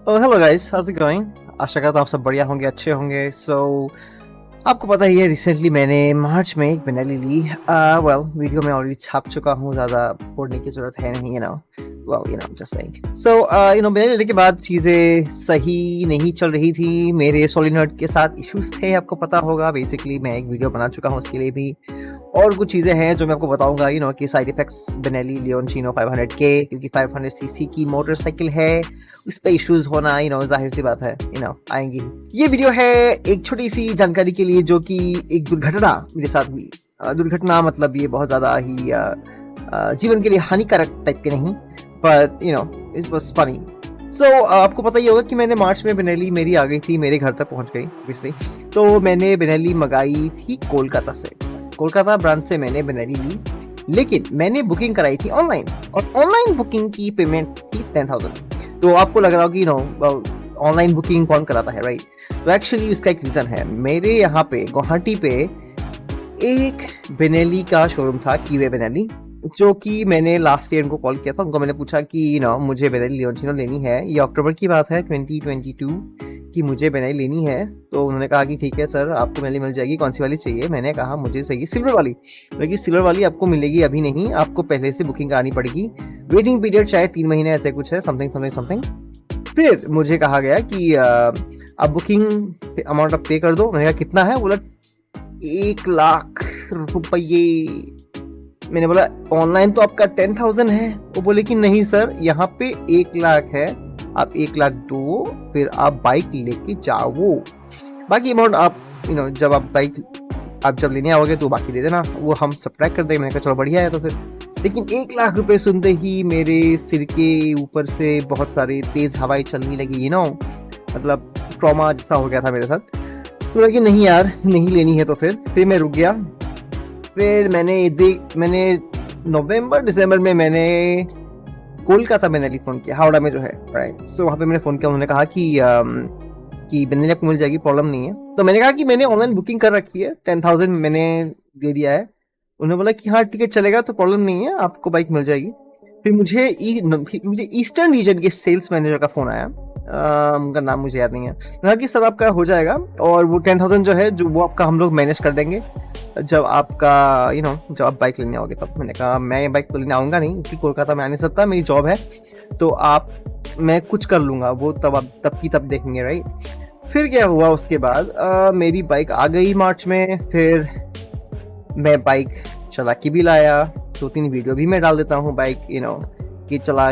Hello guys, how's it going. आशा करता हूँ आप सब बढ़िया होंगे, अच्छे होंगे। आपको पता ही है, रिसेंटली मैंने मार्च में एक बेनेली ली। वेल, वीडियो में ऑलरेडी छाप चुका हूँ, ज़्यादा पढ़ने की ज़रूरत है नहीं, जस्ट सेइंग। बेनेली लेने के बाद चीज़ें सही नहीं चल रही थी। मेरे सोलिनॉइड के साथ इश्यूज थे, आपको पता होगा। बेसिकली मैं एक वीडियो बना चुका हूँ उसके लिए भी, और कुछ चीज़ें हैं जो मैं आपको बताऊंगा। कि साइड इफेक्ट्स बेनेली लियोनचिनो 500 के, क्योंकि 500 सीसी की मोटरसाइकिल है, उस पे इश्यूज होना जाहिर सी बात है, आएंगी। ये वीडियो है एक छोटी सी जानकारी के लिए, जो कि एक दुर्घटना मेरे साथ हुई। दुर्घटना मतलब ये बहुत ज़्यादा ही जीवन के लिए हानिकारक टाइप के नहीं, बट इट वाज फनी। आपको पता ही होगा कि मैंने मार्च में बेनेली मेरी आ गई थी, मेरे घर तक पहुंच गई ऑब्वियसली। तो मैंने बेनेली मंगाई थी कोलकाता से, कोलकाता ब्रांच से मैंने बेनेली ली। लेकिन मैंने बुकिंग कराई थी ऑनलाइन, और ऑनलाइन बुकिंग की पेमेंट थी 10,000। तो आपको लग रहा होगा ऑनलाइन बुकिंग कौन कराता है, राइट? तो एक्चुअली उसका एक रीज़न है। मेरे यहाँ पे गुवाहाटी पे एक बेनेली का शोरूम था, कीवे बेनेली, जो कि मैंने लास्ट ईयर उनको कॉल किया था। उनको मैंने पूछा कि मुझे बेनेली लियोनचिनो लेनी है, ये अक्टूबर की बात है 2022 कि मुझे बेनेली लेनी है। तो उन्होंने कहा कि ठीक है सर, आपको बेनेली मिल जाएगी, कौन सी वाली चाहिए? मैंने कहा मुझे चाहिए सिल्वर वाली। लेकिन सिल्वर वाली आपको मिलेगी अभी नहीं, आपको पहले से बुकिंग करानी पड़ेगी, वेटिंग पीरियड शायद 3 महीने ऐसे कुछ है, समथिंग समथिंग समथिंग। फिर मुझे कहा गया कि आप बुकिंग अमाउंट आप पे कर दो। मैंने कहा कितना है? बोला 1,00,000 रुपये। मैंने बोला ऑनलाइन तो आपका 10,000 है। वो बोले कि नहीं सर, यहाँ पे 1,00,000 है, आप 1,00,000 दो, फिर आप बाइक लेके जाओ, बाकी अमाउंट आप जब आप बाइक आप जब लेने आओगे तो बाकी दे देना, वो हम सब्ट्रैक्ट कर देंगे। मैंने कहा चलो बढ़िया है। तो फिर लेकिन 1,00,000 रुपए सुनते ही मेरे सिर के ऊपर से बहुत सारे तेज हवाएं चलने लगी, मतलब ट्रॉमा जैसा हो गया था मेरे साथ। तो लगी नहीं यार, नहीं लेनी है। तो फिर मैं रुक गया। फिर मैंने नवंबर दिसंबर में मैंने कोलकाता बेनेली फ़ोन किया, हावड़ा में जो है, राइट। सो वहाँ पे मैंने फ़ोन किया। उन्होंने कहा कि बेनेली आपको मिल जाएगी, प्रॉब्लम नहीं है। तो मैंने कहा कि मैंने ऑनलाइन बुकिंग कर रखी है, 10,000 मैंने दे दिया है। उन्होंने बोला कि हाँ ठीक है, चलेगा, तो प्रॉब्लम नहीं है, आपको बाइक मिल जाएगी। फिर मुझे ईस्टर्न रीजन के सेल्स मैनेजर का फ़ोन आया। उनका नाम मुझे याद नहीं है। कहा कि सर आपका हो जाएगा, और वो 10,000 जो है, जो वो आपका हम लोग मैनेज कर देंगे जब आपका जब आप बाइक लेने आओगे तब। मैंने कहा मैं बाइक तो लेने आऊँगा नहीं, क्योंकि कोलकाता में आ नहीं सकता, मेरी जॉब है। तो मैं कुछ कर लूँगा, वो तब की तब देखेंगे, राइट। फिर क्या हुआ उसके बाद, मेरी बाइक आ गई मार्च में। फिर मैं बाइक चला के भी लाया, 2-3 वीडियो भी मैं डाल देता हूँ बाइक कि चला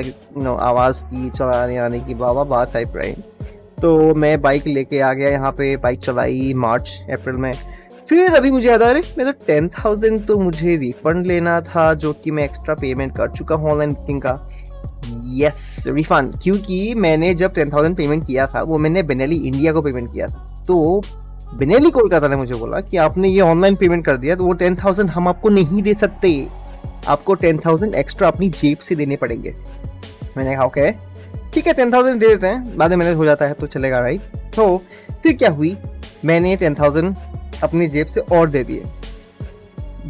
आवाज़ की, चलाने आने की, वाह टाइप, राइट। तो मैं बाइक लेके आ गया यहाँ पे, बाइक चलाई मार्च अप्रैल में। फिर अभी मुझे याद आ रहा है, मैं तो 10,000 तो मुझे रिफंड लेना था, जो कि मैं एक्स्ट्रा पेमेंट कर चुका हूँ ऑनलाइन बुकिंग का। यस, रिफंड, क्योंकि मैंने जब 10,000 पेमेंट किया था, वो मैंने बेनेली इंडिया को पेमेंट किया था। तो बेनेली कोलकाता ने मुझे बोला कि आपने ये ऑनलाइन पेमेंट कर दिया, तो वो 10,000 हम आपको नहीं दे सकते, आपको 10,000 एक्स्ट्रा अपनी जेब से देने पड़ेंगे। मैंने कहा ओके ठीक है, 10,000 दे देते हैं, बाद में मैनेज हो जाता है तो चलेगा, राइट। तो फिर क्या हुई, मैंने 10,000 अपनी जेब से और दे दिए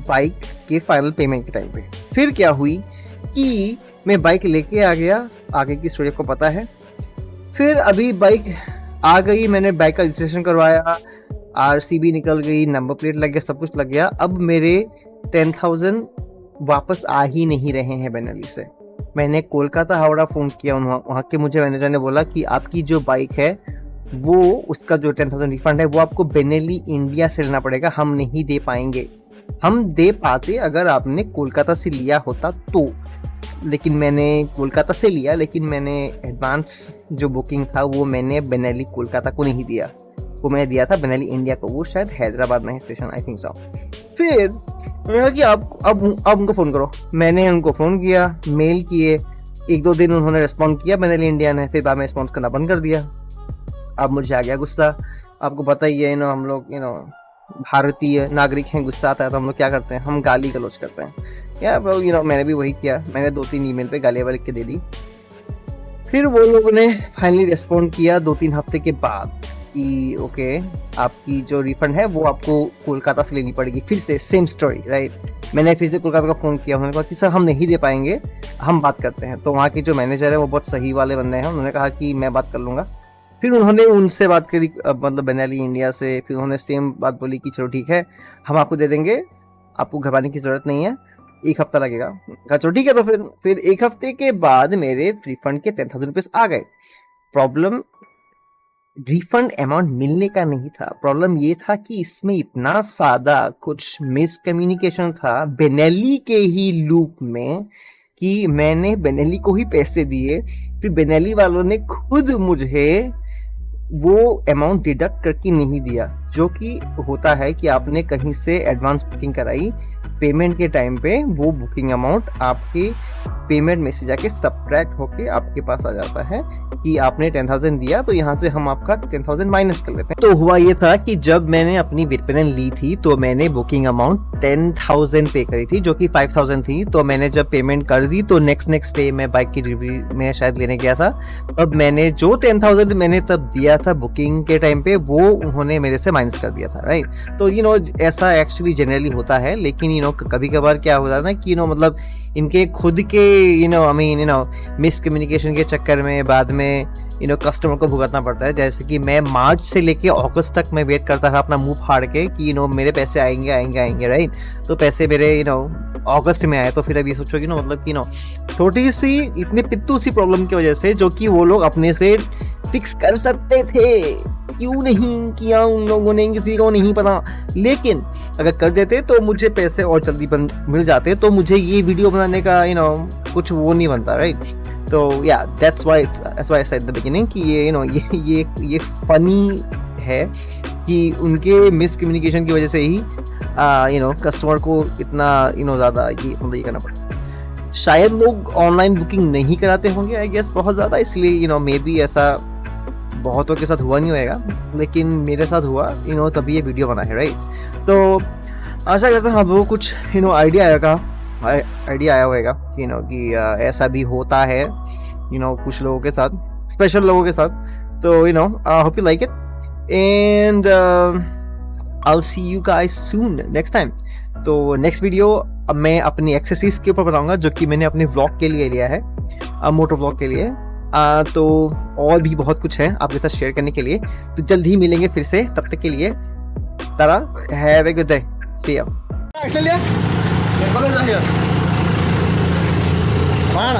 बाइक के फाइनल पेमेंट के टाइम पे। फिर क्या हुई कि मैं बाइक लेके आ गया, आगे की स्टोरी आपको पता है। फिर अभी बाइक आ गई, मैंने बाइक का रजिस्ट्रेशन करवाया, आरसीबी निकल गई, नंबर प्लेट लग गया, सब कुछ लग गया। अब मेरे 10,000 वापस आ ही नहीं रहे हैं बेनेली से। मैंने कोलकाता हावड़ा फ़ोन किया, वहाँ के मुझे मैनेजर ने बोला कि आपकी जो बाइक है, वो उसका जो 10,000 रिफंड है, वो आपको बेनेली इंडिया से लेना पड़ेगा, हम नहीं दे पाएंगे। हम दे पाते अगर आपने कोलकाता से लिया होता तो, लेकिन मैंने कोलकाता से लिया, लेकिन मैंने एडवांस जो बुकिंग था वो मैंने बेनेली कोलकाता को नहीं दिया, वो मैंने दिया था बेनेली इंडिया को, वो शायद हैदराबाद में है स्टेशन, आई थिंक सो। फिर उन्होंने कहा कि आप अब उनको फ़ोन करो। मैंने उनको फ़ोन किया, मेल किए, 1-2 दिन उन्होंने रिस्पॉन्ड किया बेनेली इंडिया ने, फिर बाद में रिस्पॉन्स करना बंद कर दिया। अब मुझे आ गया गुस्सा। आपको पता ही है, हम लोग भारतीय नागरिक हैं, गुस्सा आता है तो हम लोग क्या करते हैं, हम गाली गलौज करते हैं। मैंने भी वही किया, मैंने 2-3 ईमेल पे गालियाँ लिख के दे दी। फिर वो लोगों ने फाइनली रिस्पॉन्ड किया 2-3 हफ्ते के बाद कि ओके, आपकी जो रिफंड है वो आपको कोलकाता से लेनी पड़ेगी। फिर से सेम स्टोरी, राइट। मैंने फिर से कोलकाता का फ़ोन किया, उन्होंने कहा कि सर हम नहीं दे पाएंगे, हम बात करते हैं। तो वहाँ की जो मैनेजर है वो बहुत सही वाले बंदे हैं, उन्होंने कहा कि मैं बात कर लूँगा। फिर उन्होंने उनसे बात करी मतलब बेनाली इंडिया से, फिर उन्होंने सेम बात बोली कि चलो ठीक है, हम आपको दे देंगे, आपको घबराने की ज़रूरत नहीं है, 1 हफ्ता लगेगा। कहा चलो ठीक है। तो फिर 1 हफ्ते के बाद मेरे रिफंड के 10,000 रुपीज़ आ गए। प्रॉब्लम रिफंड अमाउंट मिलने का नहीं था, प्रॉब्लम ये था कि इसमें इतना सादा कुछ मिसकम्युनिकेशन था बेनेली के ही लूप में कि मैंने बेनेली को ही पैसे दिए, फिर बेनेली वालों ने खुद मुझे वो अमाउंट डिडक्ट करके नहीं दिया। जो कि होता है कि आपने कहीं से एडवांस बुकिंग कराई, पेमेंट के टाइम पे वो बुकिंग अमाउंट आपके पेमेंट में से जाके सब्ट्रैक्ट होके आपके पास आ जाता है कि आपने 10,000 दिया, तो यहाँ से हम आपका 10,000 माइनस कर लेते हैं। तो हुआ ये था कि जब मैंने अपनी विटपेन ली थी तो मैंने बुकिंग अमाउंट 10,000 पे करी थी, जो कि 5,000 थी। तो मैंने जब पेमेंट कर दी तो नेक्स्ट डे मैं बाइक की डिलीवरी में शायद लेने गया था, तब मैंने जो 10,000 मैंने तब दिया था बुकिंग के टाइम पे, वो उन्होंने मेरे से माइनस कर दिया था, राइट। तो ऐसा एक्चुअली जनरली होता है, लेकिन कभी कभार क्या होता है ना कि मतलब इनके खुद के मिसकम्युनिकेशन के चक्कर में बाद में कस्टमर को भुगतना पड़ता है। जैसे कि मैं मार्च से लेके अगस्त तक मैं वेट करता था अपना मुंह फाड़ के कि मेरे पैसे आएंगे आएंगे आएंगे, राइट। तो पैसे मेरे अगस्त में आए। तो फिर अभी सोचो कि मतलब कि छोटी सी इतनी पित्तू सी प्रॉब्लम की वजह से, जो कि वो लोग अपने से फिक्स कर सकते थे, क्यों नहीं किया उन लोगों ने, किसी को नहीं पता। लेकिन अगर कर देते तो मुझे पैसे और जल्दी मिल जाते, तो मुझे ये वीडियो बनाने का कुछ वो नहीं बनता, राइट। तो या that's why I said the beginning कि ये फनी है कि उनके मिसकम्युनिकेशन की वजह से ही कस्टमर को इतना ज़्यादा ये करना पड़ा। शायद लोग ऑनलाइन बुकिंग नहीं कराते होंगे आई गेस बहुत ज़्यादा, इसलिए मे बी ऐसा बहुतों के साथ हुआ नहीं होएगा, लेकिन मेरे साथ हुआ, तभी ये वीडियो बना है, राइट। तो आशा करता हूँ आप लोगों को कुछ आइडिया आया होगा कि ऐसा भी होता है कुछ लोगों के साथ, स्पेशल लोगों के साथ। तो hope you like it and I will see you guys soon next time. तो नेक्स्ट वीडियो अब मैं अपनी एक्सेसरीज के ऊपर बताऊंगा, जो कि मैंने अपने व्लॉग के लिए लिया है, मोटर व्लॉग के लिए। तो और भी बहुत कुछ है आपके साथ शेयर करने के लिए, तो जल्द ही मिलेंगे फिर से। तब तक के लिए Tara, have a good day, see you. Actually mana?